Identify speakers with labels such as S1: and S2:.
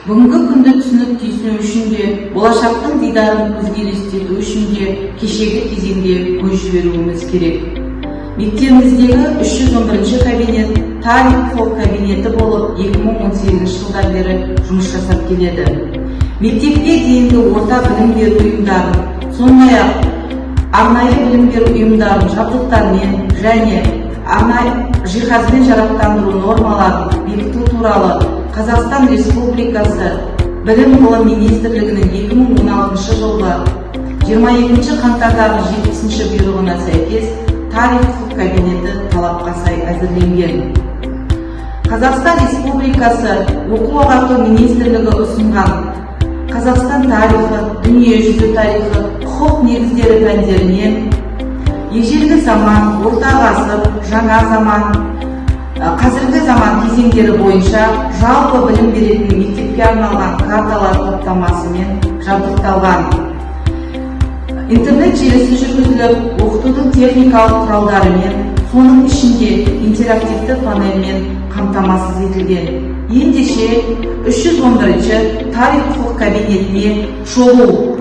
S1: Бүгінгі күнді түсініп түйсіну үшін де, болашақтың дидарын көзге елестету үшін де кешегі кезеңге көз жіберуіміз керек. Мектебіміздегі 311 кабинет тарих фолк кабинеті болып 2018 жылдан бері жұмыс жасап келеді. Мектепке дейінгі орта білім беру ұйымдарын, сондай-ақ арнайы білім беру ұйымдарын жабдықтармен және арнайы жиһазбен жарақтандыру нормаларын бекіту туралы Қазақстан Республикасы Білім ғылым министрлігінің 2016 жылғы 22 қаңтардағы 7-ші бұйрығына сәйкес тарих кабинеті талапқа сай әзірленген. Қазақстан Республикасы Оқу-ағарту министрлігі ұсынған Қазақстан тарихы, дүниежүзі тарихы, құқық негіздері пәндерінен ежелгі заман, орта ғасыр, жаңа заман, қазіргі заман кезеңдері бойынша жалпы білім беретін мектепке арналған карталар топтамасымен жабдықталған. Интернет желісі жүргізіліп, оқытудың техникалық құралдарымен, соның ішінде интерактивті панельмен қамтамасыз етілген. Ендеше 311 тарих құқық кабинетіне шолу